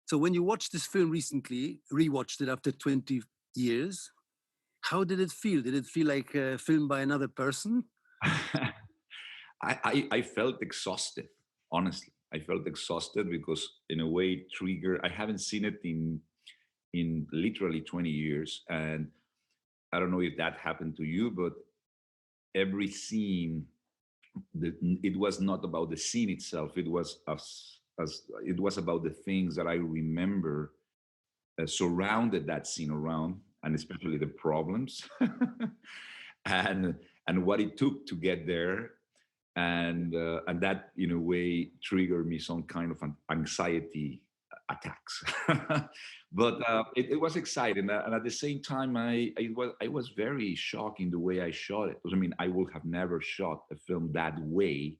So when you watched this film recently, rewatched it after 20 years, how did it feel? Did it feel like a film by another person? I felt exhausted, honestly. I felt exhausted because, in a way, Trigger, I haven't seen it in literally 20 years. And I don't know if that happened to you, but every scene, it was not about the scene itself. It was as it was about the things that I remember surrounded that scene around, and especially the problems and and what it took to get there, and that in a way triggered me some kind of an anxiety attacks. But it was exciting, and at the same time, I was very shocked in the way I shot it. I mean, I would have never shot a film that way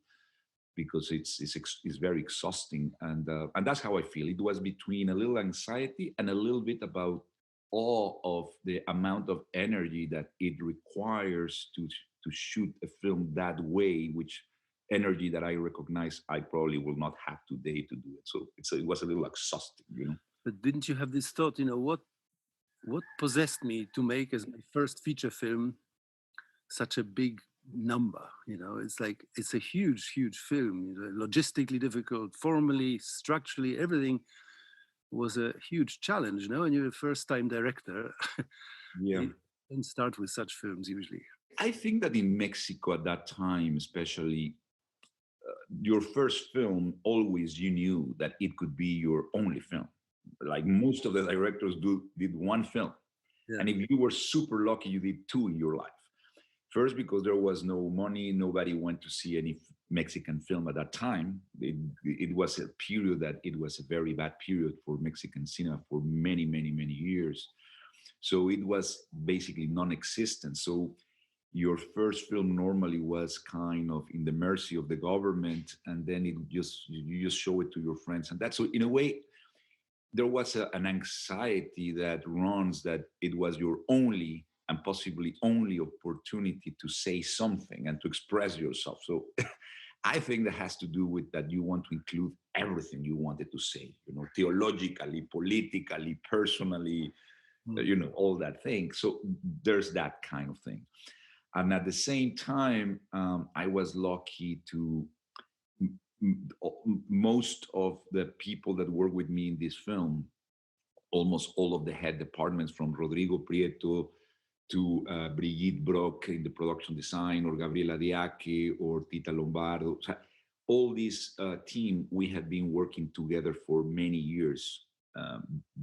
because it's very exhausting, and that's how I feel. It was between a little anxiety and a little bit about all of the amount of energy that it requires to shoot a film that way, which energy that I recognize I probably will not have today to do it. So it was a little exhausting. But didn't you have this thought, what possessed me to make as my first feature film such a big number? It's like it's a huge, huge film, logistically difficult, formally, structurally, everything was a huge challenge, and you're a first time director. Yeah. You don't start with such films usually. I think that in Mexico at that time, especially, your first film, always you knew that it could be your only film. Like most of the directors did one film. Yeah. And if you were super lucky, you did two in your life. First, because there was no money, nobody went to see any Mexican film at that time. It was a period that it was a very bad period for Mexican cinema for many, many, many years. So it was basically non-existent. So your first film normally was kind of in the mercy of the government, and then you just show it to your friends, and that. So in a way, there was an anxiety that runs that it was your only and possibly only opportunity to say something and to express yourself. So I think that has to do with that you want to include everything you wanted to say, theologically, politically, personally, all that thing. So there's that kind of thing. And at the same time, I was lucky to most of the people that work with me in this film, almost all of the head departments, from Rodrigo Prieto to Brigitte Brock in the production design, or Gabriela Diache, or Tita Lombardo. All this team, we have been working together for many years,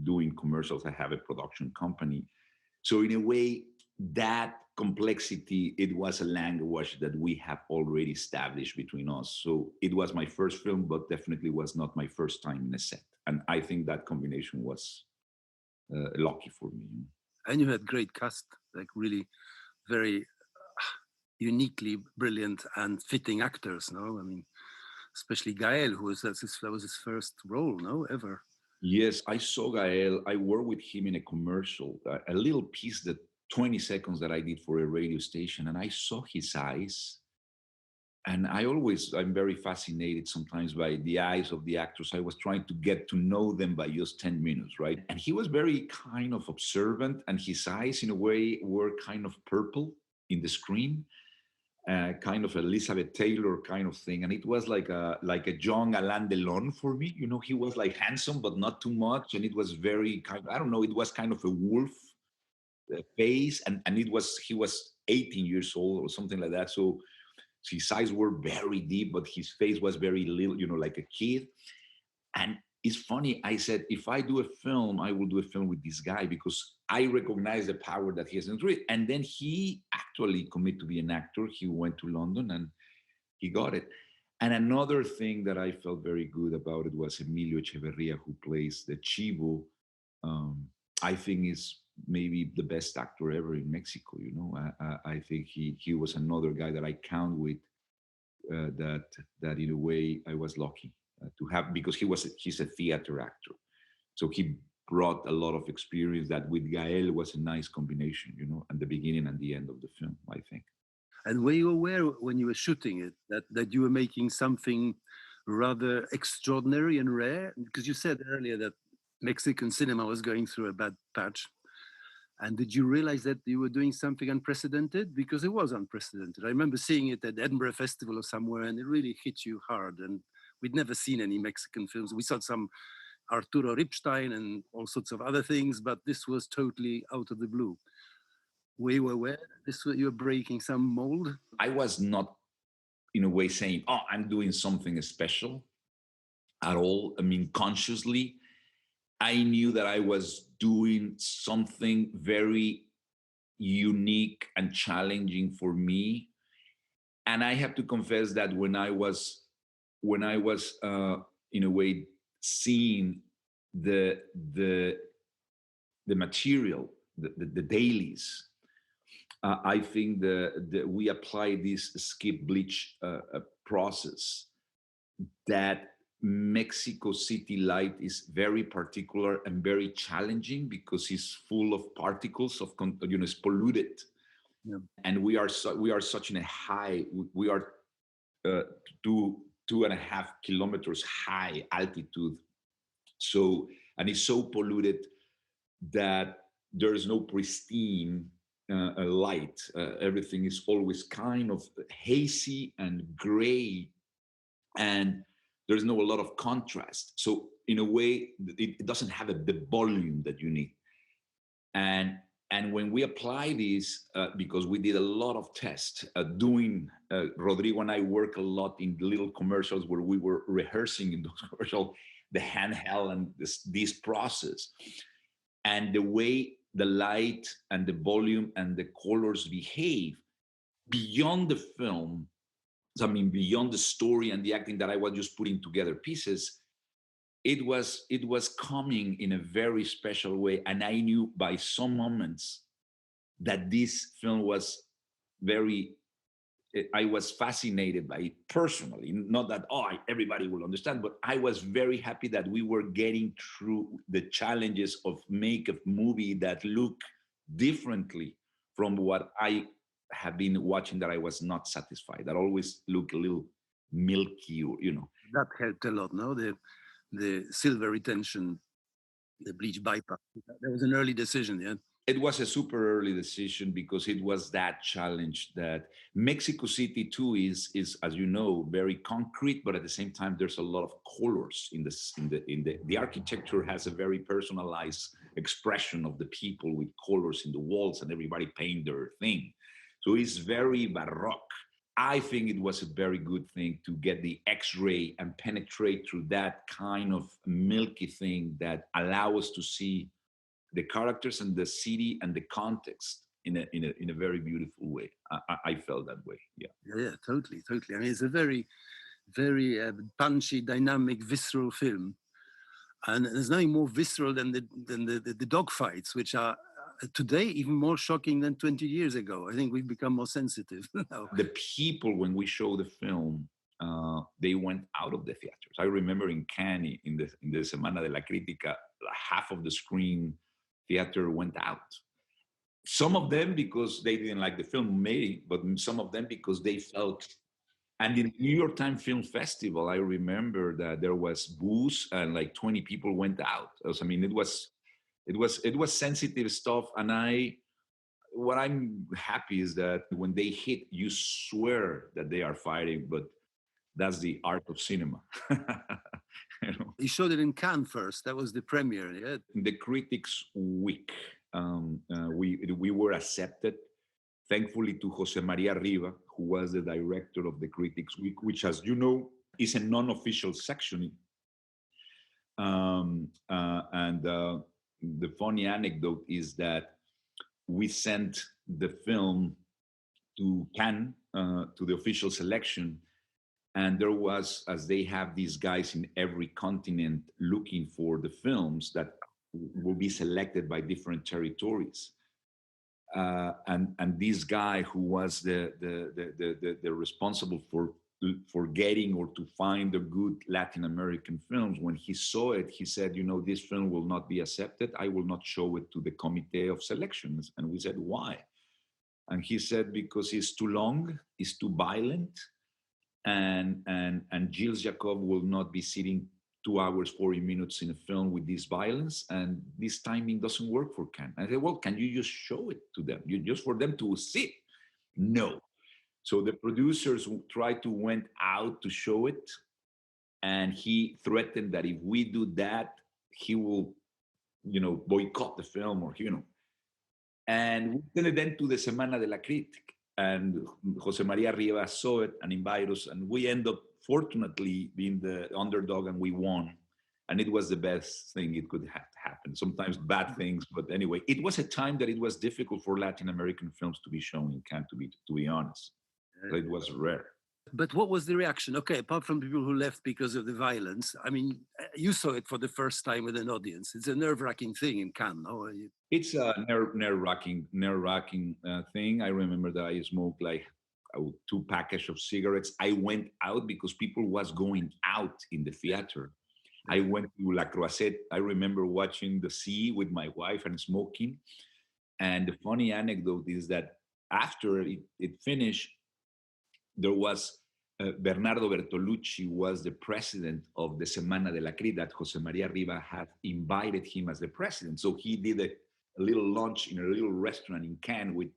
doing commercials. I have a production company. So in a way, that complexity, it was a language that we have already established between us. So it was my first film, but definitely was not my first time in a set. And I think that combination was lucky for me. And you had great cast, like really very uniquely brilliant and fitting actors, no? I mean, especially Gael, that was his first role, no, ever. Yes, I saw Gael. I worked with him in a commercial, a little piece, that 20 seconds that I did for a radio station, and I saw his eyes. And I'm very fascinated sometimes by the eyes of the actors. I was trying to get to know them by just 10 minutes, right? And he was very kind of observant, and his eyes, in a way, were kind of purple in the screen. Kind of Elizabeth Taylor kind of thing, and it was like a young Alain Delon for me. He was like handsome but not too much, and it was very kind. I don't know. It was kind of a wolf face, and he was 18 years old or something like that. So his eyes were very deep, but his face was very little, like a kid. And it's funny, I said, if I do a film, I will do a film with this guy because I recognize the power that he has in it. And then he actually committed to be an actor. He went to London and he got it. And another thing that I felt very good about it was Emilio Echeverria, who plays the Chivo. I think is maybe the best actor ever in Mexico. I think he was another guy that I count with, that in a way I was lucky to have, because he's a theater actor. So he brought a lot of experience that with Gael was a nice combination, at the beginning and the end of the film, I think. And were you aware when you were shooting it that you were making something rather extraordinary and rare? Because you said earlier that Mexican cinema was going through a bad patch. And did you realize that you were doing something unprecedented? Because it was unprecedented. I remember seeing it at Edinburgh Festival or somewhere, and it really hit you hard. And we'd never seen any Mexican films. We saw some Arturo Ripstein and all sorts of other things, but this was totally out of the blue. We were aware this was, you were breaking some mold. I was not, in a way, saying, "Oh, I'm doing something special," at all. I mean, consciously, I knew that I was doing something very unique and challenging for me. And I have to confess that when I was in a way seeing the material, the dailies, I think we apply this skip bleach process that Mexico City light is very particular and very challenging because it's full of particles of, it's polluted. Yeah. And we are such in a high, we are 2.5 kilometers high altitude. So, and it's so polluted that there's no pristine light. Everything is always kind of hazy and gray, and there's no a lot of contrast. So in a way, it doesn't have the volume that you need. And when we apply this, because we did a lot of tests, Rodrigo and I work a lot in little commercials where we were rehearsing in those commercials, the handheld and this process. And the way the light and the volume and the colors behave beyond the film, I mean, beyond the story and the acting that I was just putting together pieces, it was coming in a very special way. And I knew by some moments that this film was I was fascinated by it personally. Not that, everybody will understand, but I was very happy that we were getting through the challenges of make a movie that look differently from what I have been watching, that I was not satisfied, that always look a little milky, or, That helped a lot, no? The silver retention, the bleach bypass. That was an early decision, yeah? It was a super early decision because it was that challenge that Mexico City too is, as you know, very concrete, but at the same time, there's a lot of colors in the architecture has a very personalized expression of the people with colors in the walls, and everybody paint their thing. So it's very baroque. I think it was a very good thing to get the X-ray and penetrate through that kind of milky thing that allow us to see the characters and the city and the context in a very beautiful way. I felt that way. Yeah, totally. I mean, it's a very, very punchy, dynamic, visceral film, and there's nothing more visceral than the dogfights, which are today even more shocking than 20 years ago. I think we've become more sensitive now. The people, when we show the film, they went out of the theaters. I remember in Cannes, in the Semana de la Crítica, half of the screen theater went out. Some of them because they didn't like the film, maybe, but some of them because they felt. And in New York Times Film Festival, I remember that there was booze and like 20 people went out. I mean, it was sensitive stuff. And what I'm happy is that when they hit, you swear that they are fighting, but that's the art of cinema. You showed it in Cannes first. That was the premiere, yeah? The Critics Week, we were accepted, thankfully, to Jose Maria Riva, who was the director of the Critics Week, which, as you know, is a non-official section. And the funny anecdote is that we sent the film to Cannes, to the official selection. And there was, as they have these guys in every continent looking for the films that will be selected by different territories. And this guy who was the responsible for getting or to find the good Latin American films, when he saw it, he said, this film will not be accepted. I will not show it to the committee of selections. And we said, why? And he said, because it's too long, it's too violent, and Gilles Jacob will not be sitting 2 hours, 40 minutes in a film with this violence, and this timing doesn't work for Cannes. I said, well, can you just show it to them? Just for them to see? No. So the producers tried to went out to show it, and he threatened that if we do that, he will, boycott the film, or. And we sent it then to the Semana de la Crítica, and Jose Maria Rivas saw it and invited us, and we end up, fortunately, being the underdog, and we won. And it was the best thing it could have happened. Sometimes bad things, but anyway, it was a time that it was difficult for Latin American films to be shown in Cannes, to be honest. It was rare. But what was the reaction? Okay, apart from people who left because of the violence, I mean, you saw it for the first time with an audience. It's a nerve-wracking thing in Cannes, no? It's a nerve-wracking thing. I remember that I smoked like 2 packages of cigarettes. I went out because people was going out in the theater. I went to La Croisette. I remember watching the sea with my wife and smoking. And the funny anecdote is that after it finished, there was Bernardo Bertolucci was the president of the Semana de la Crítica, that Jose Maria Riva had invited him as the president. So he did a little lunch in a little restaurant in Cannes with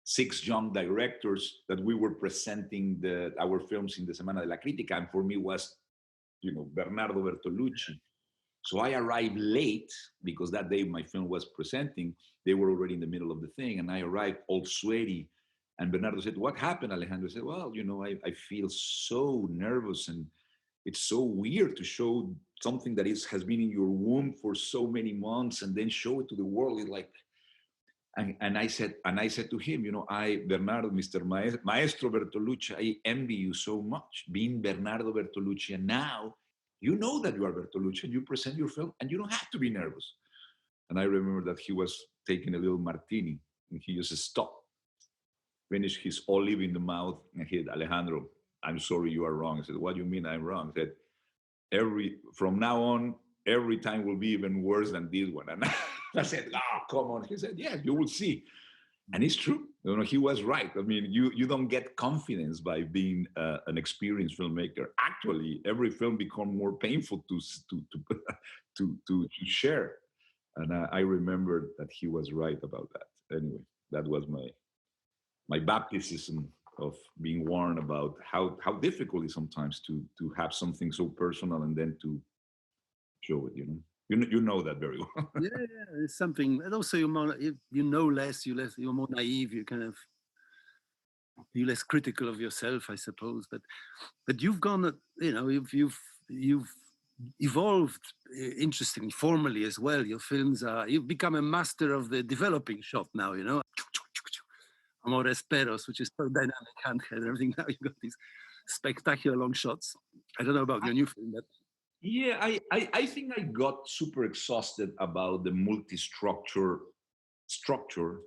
6 young directors that we were presenting our films in the Semana de la Crítica. And for me was, Bernardo Bertolucci. So I arrived late because that day my film was presenting. They were already in the middle of the thing. And I arrived all sweaty. And Bernardo said, what happened, Alejandro? I said, well, I feel so nervous, and it's so weird to show something that has been in your womb for so many months and then show it to the world. It's like, and I said to him, Bernardo, Mr. Maestro Bertolucci, I envy you so much being Bernardo Bertolucci. And now you know that you are Bertolucci and you present your film and you don't have to be nervous. And I remember that he was taking a little martini and he just stopped, finished his olive in the mouth, and he said, Alejandro, I'm sorry, you are wrong. I said, what do you mean I'm wrong? He said, from now on, every time will be even worse than this one. And I said, oh, come on. He said, yes, you will see. And it's true. He was right. I mean, you don't get confidence by being an experienced filmmaker. Actually, every film becomes more painful to share. And I remember that he was right about that. Anyway, that was my baptism of being warned about how difficult it is sometimes to have something so personal and then to show it. You know that very well. Yeah, it's something. And also, you're less. You're more naive. You're less critical of yourself, I suppose. But you've gone. You've evolved interestingly, formally as well. Your films you've become a master of the developing shot now. Amores Perros, which is so dynamic handheld and everything. Now you've got these spectacular long shots. I don't know about your new film, but yeah, I think I got super exhausted about the structure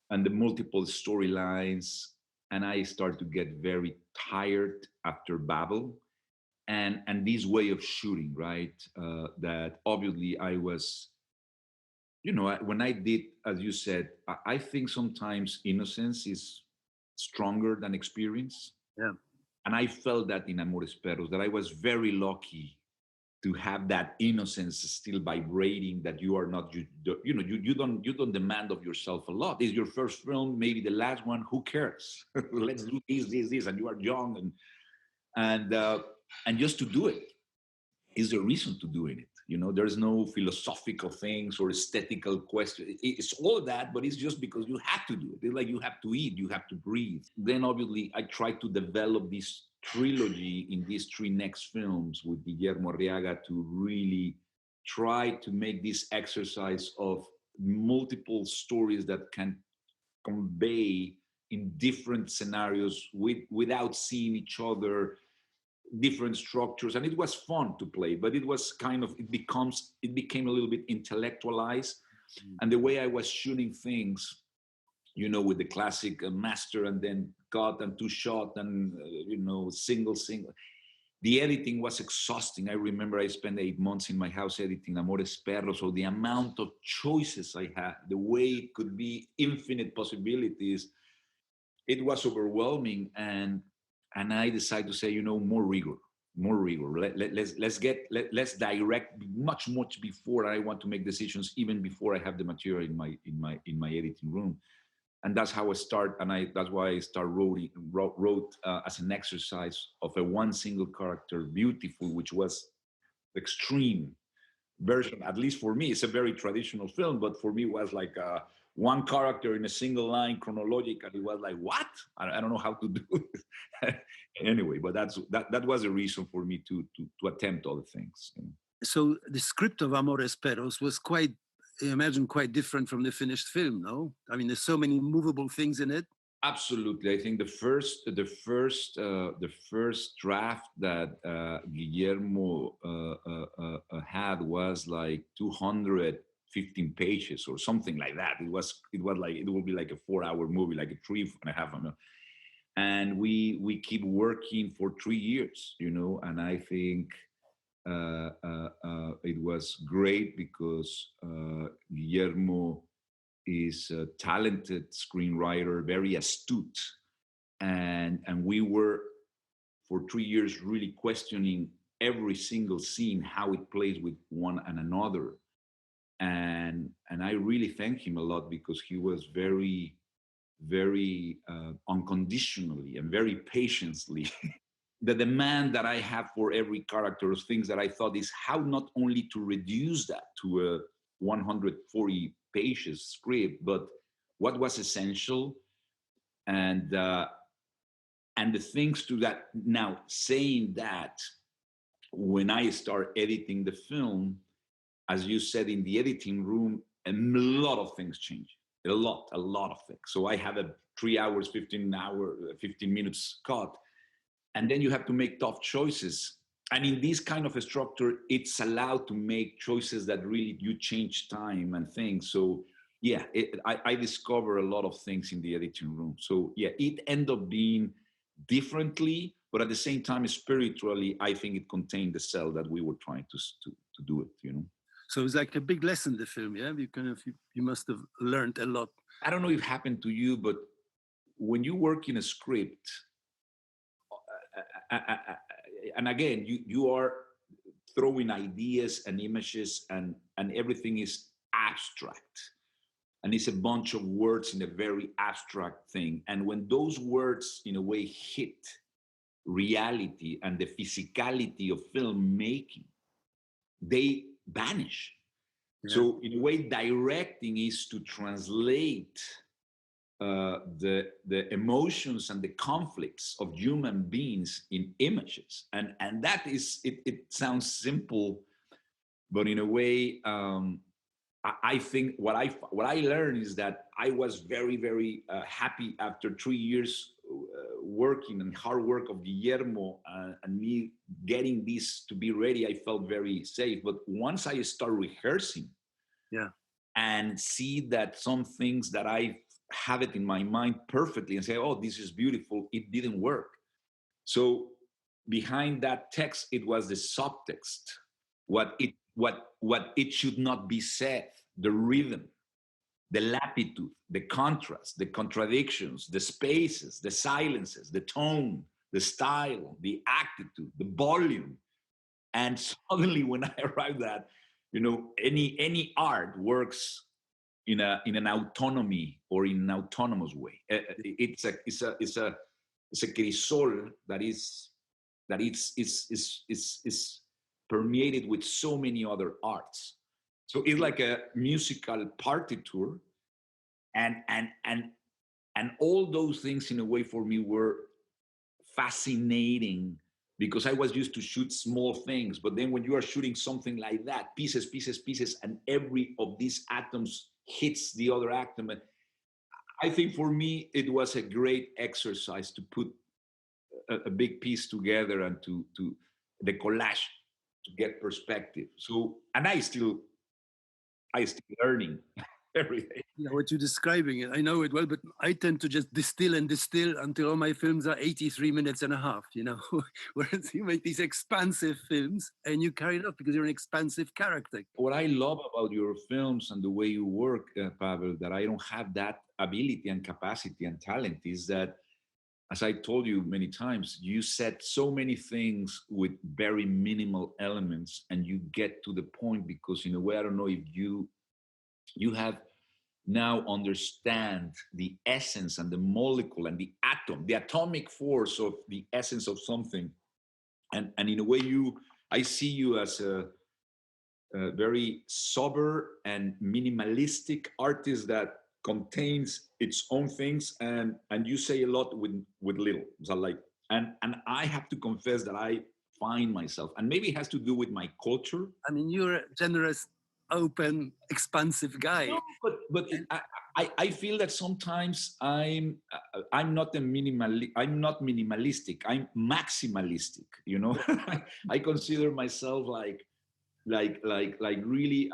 and the multiple storylines, and I started to get very tired after Babel and this way of shooting, right? That obviously I was. When I did, as you said, I think sometimes innocence is stronger than experience. Yeah. And I felt that in Amores Perros, that I was very lucky to have that innocence still vibrating, that you are not, you don't demand of yourself a lot. This is your first film, maybe the last one, who cares? Let's do this, and you are young. And just to do it is the reason to doing it. There's no philosophical things or aesthetical question. It's all that, but it's just because you have to do it. It's like you have to eat, you have to breathe. Then obviously I tried to develop this trilogy in these 3 next films with Guillermo Arriaga to really try to make this exercise of multiple stories that can convey in different scenarios without seeing each other, different structures, and it was fun to play, but it was it became a little bit intellectualized. And the way I was shooting things, with the classic master and then cut and 2 shot and single, the editing was exhausting. I remember I spent 8 months in my house editing Amores Perros, so the amount of choices I had, the way it could be infinite possibilities, it was overwhelming. And I decided to say, more rigor. more rigor. Let's direct much before I want to make decisions, even before I have the material in my editing room. And that's how I start. And that's why I wrote as an exercise of a one single character, Beautiful, which was extreme version. At least for me, it's a very traditional film, but for me, it was like one character in a single line chronologically. It was like, what? I don't know how to do it. Anyway, but that was a reason for me to attempt other things. So the script of Amores Perros was quite, I imagine, quite different from the finished film, no? I mean, there's so many movable things in it. Absolutely, I think the first draft that Guillermo had was like 215 pages or something like that. It will be like a 4-hour movie, like a 3.5 hour. And we keep working for 3 years, and I think it was great because Guillermo is a talented screenwriter, very astute, and we were for 3 years really questioning every single scene, how it plays with one and another, and I really thank him a lot because he was very unconditionally and very patiently. The demand that I have for every character, of things that I thought is how not only to reduce that to a 140 pages script, but what was essential, and the things to that. Now, saying that, when I start editing the film, as you said, in the editing room, a lot of things change. A lot of things. So I have a 3 hours, 15 minutes cut, and then you have to make tough choices. And in this kind of a structure, it's allowed to make choices that really you change time and things. So yeah, I discover a lot of things in the editing room. So yeah, it ended up being differently, but at the same time, spiritually, I think it contained the cell that we were trying to do it. So it's like a big lesson, the film, yeah? You must have learned a lot. I don't know if it happened to you, but when you work in a script, and again, you are throwing ideas and images, and everything is abstract. And it's a bunch of words in a very abstract thing. And when those words, in a way, hit reality and the physicality of filmmaking, they vanish. Yeah. So in a way, directing is to translate the emotions and the conflicts of human beings in images, and that is it sounds simple, but in a way, I think what I learned is that I was very happy after 3 years working and hard work of Guillermo and me getting this to be ready. I felt very safe. But once I start rehearsing, yeah, and see that some things that I have it in my mind perfectly and say, oh, this is beautiful, it didn't work. So behind that text, it was the subtext, what it should not be said, the rhythm, the latitude, the contrast, the contradictions, the spaces, the silences, the tone, the style, the attitude, the volume. And suddenly when I arrived at, any art works in an autonomy or in an autonomous way. It's a crisol that is permeated with so many other arts. So it's like a musical partiture, and all those things in a way for me were fascinating, because I was used to shoot small things, but then when you are shooting something like that, pieces, and every of these atoms hits the other atom. I think for me, it was a great exercise to put a big piece together and to the collage to get perspective. So, and I still learning every day. Yeah, what you're describing, I know it well, but I tend to just distill until all my films are 83 minutes and a half, whereas you make these expansive films and you carry it off because you're an expansive character. What I love about your films and the way you work, Pavel, that I don't have that ability and capacity and talent, is that as I told you many times, you said so many things with very minimal elements, and you get to the point because, in a way, I don't know if you have now understand the essence and the molecule and the atom, the atomic force of the essence of something, and in a way, I see you as a very sober and minimalistic artist that contains its own things, and you say a lot with little. So like, and I have to confess that I find myself, and maybe it has to do with my culture. I mean, you're a generous, open, expansive guy. No, but I feel that sometimes I'm not I'm not minimalistic. I'm maximalistic. You know, I consider myself like really.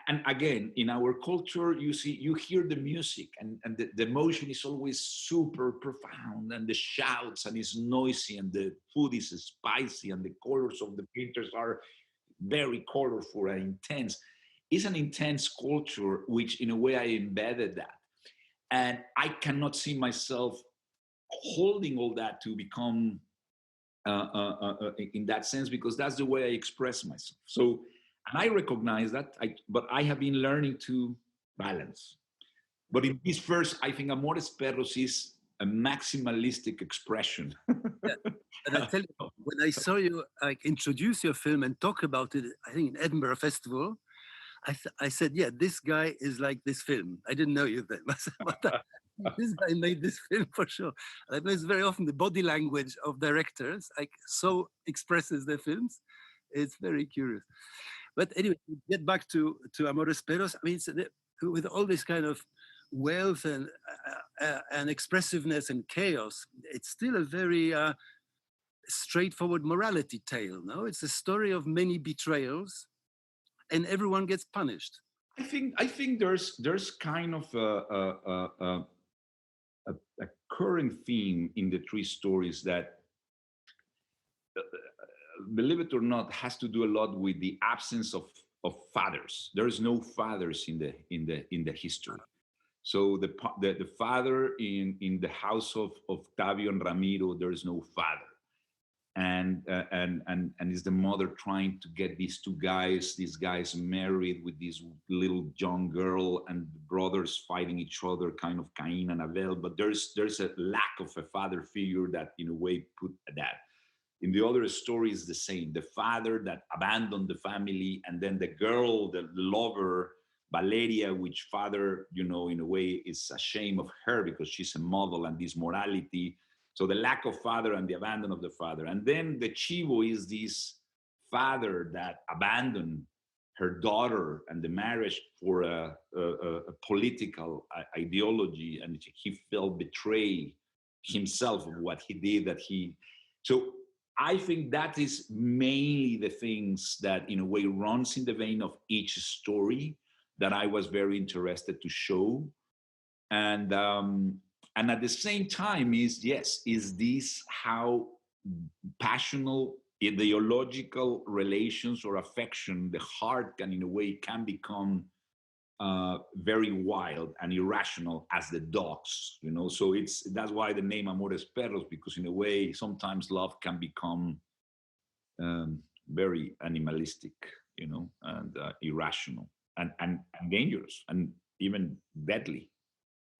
And again, in our culture, you hear the music, and the emotion is always super profound, and the shouts, and it's noisy, and the food is spicy, and the colors of the pictures are very colorful and intense. It's an intense culture, which in a way I embedded that. And I cannot see myself holding all that to become in that sense, because that's the way I express myself. So, and I recognize that, but I have been learning to balance. But in this first, I think Amores Perros is a maximalistic expression. Yeah. And I tell you, when I saw you like introduce your film and talk about it, I think in Edinburgh Festival, I said, yeah, this guy is like this film. I didn't know you then, but this guy made this film for sure. And I know it's very often the body language of directors like so expresses their films. It's very curious. But anyway, get back to Amores Perros. I mean, with all this kind of wealth and expressiveness and chaos, it's still a very straightforward morality tale. No, it's a story of many betrayals, and everyone gets punished. I think there's kind of a current theme in the three stories that, believe it or not, has to do a lot with the absence of fathers. There's no fathers in the history. So the father in the house of Octavio and Ramiro, there's no father. And is the mother trying to get these guys married with this little young girl, and the brothers fighting each other, kind of Cain and Abel. But there's a lack of a father figure that, in a way, put that. In the other story is the same. The father that abandoned the family, and then the girl, the lover, Valeria, which father, in a way, is ashamed of her because she's a model, and this morality. So the lack of father and the abandon of the father. And then the Chivo is this father that abandoned her daughter and the marriage for a political ideology, and he felt betrayed himself of what he did. So I think that is mainly the things that, in a way, runs in the vein of each story that I was very interested to show. And at the same time is this how passional ideological relations or affection, the heart can, in a way, can become very wild and irrational as the dogs, So that's why the name Amores Perros, because in a way, sometimes love can become very animalistic, and irrational and dangerous and even deadly.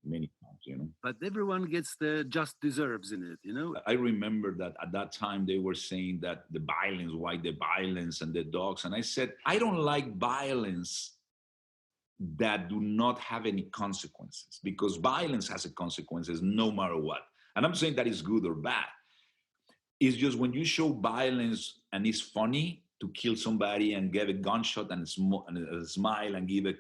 Many times, But everyone gets the just deserves in it, I remember that at that time they were saying that why the violence and the dogs. And I said, I don't like violence that do not have any consequences, because violence has a consequences no matter what. And I'm saying that is good or bad. It's just when you show violence and it's funny to kill somebody and get a gunshot and a smile and give it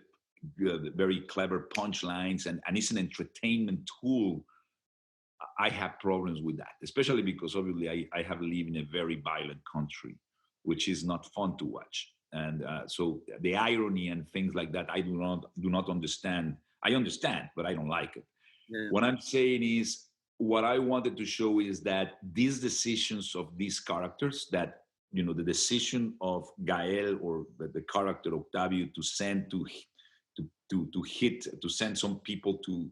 very clever punchlines, and it's an entertainment tool. I have problems with that, especially because obviously I have lived in a very violent country, which is not fun to watch. And so the irony and things like that, I do not understand. I understand, but I don't like it. Yeah. What I'm saying is, what I wanted to show is that these decisions of these characters, that the decision of Gael, or the character Octavio, to send to send some people to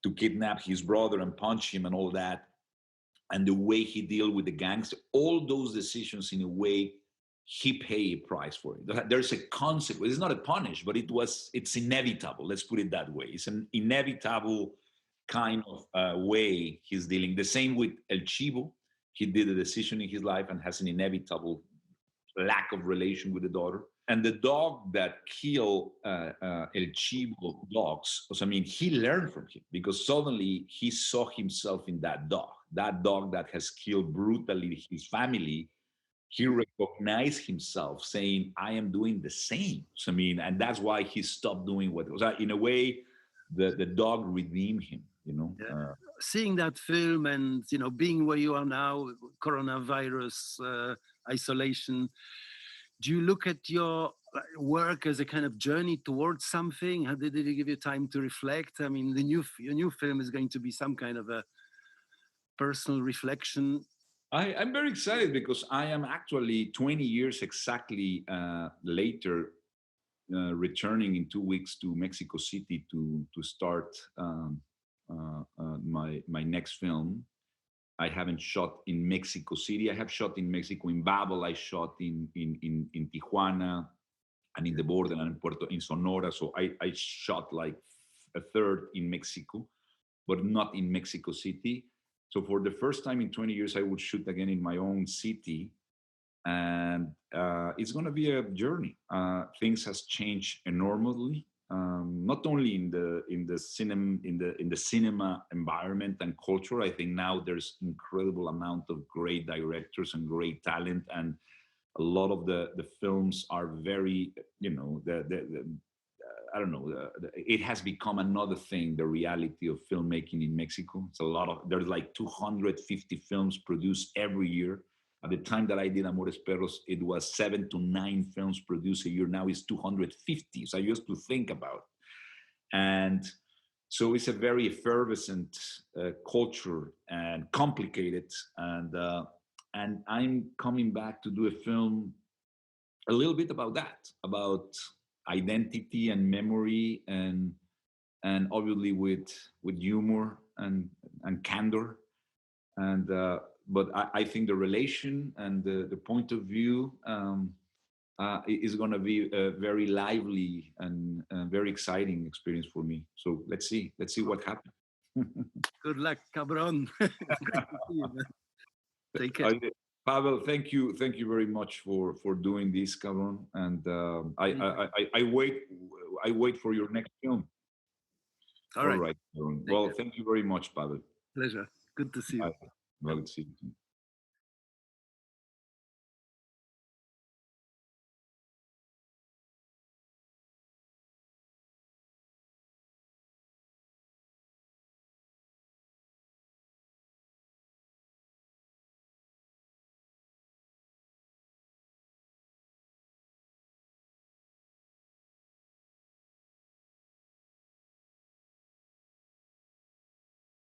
to kidnap his brother and punch him and all that, and the way he deal with the gangs, all those decisions in a way he paid a price for it. There's a consequence. It's not a punish, but it's inevitable. Let's put it that way. It's an inevitable kind of way he's dealing. The same with El Chivo. He did a decision in his life and has an inevitable lack of relation with the daughter. And the dog that killed El Chivo dogs, I mean, he learned from him because suddenly he saw himself in that dog that has killed brutally his family. He recognized himself saying, I am doing the same. So, I mean, and that's why he stopped doing what it was. In a way, the dog redeemed him, you know. Yeah. Seeing that film and, you know, being where you are now, coronavirus, isolation, do you look at your work as a kind of journey towards something? How did it give you time to reflect? I mean, your new film is going to be some kind of a personal reflection. I'm very excited because I am actually 20 years exactly later returning in 2 weeks to Mexico City to start my next film. I haven't shot in Mexico City. I have shot in Mexico, in Babel. I shot in Tijuana and in the border and in Sonora. So I shot like a third in Mexico, but not in Mexico City. So for the first time in 20 years, I would shoot again in my own city. And it's going to be a journey. Things has changed enormously. Not only in the cinema environment and culture. I think now there's incredible amount of great directors and great talent, and a lot of the films are very, you know, I don't know. It has become another thing. The reality of filmmaking in Mexico. It's a lot of. There's like 250 films produced every year. At the time that I did Amores Perros, it was 7 to 9 films produced a year. Now it's 250. So I used to think about. And so it's a very effervescent culture and complicated. And I'm coming back to do a film a little bit about that, about identity and memory, and obviously with humor and candor. And but I think the relation and the point of view is going to be a very lively and very exciting experience for me. So let's see what happens. Good luck, cabron. Take care. Pavel, thank you very much for doing this, cabron. And I wait for your next film. All right. Well, thank you very much, Pavel. Pleasure. Good to see you. Well, see you.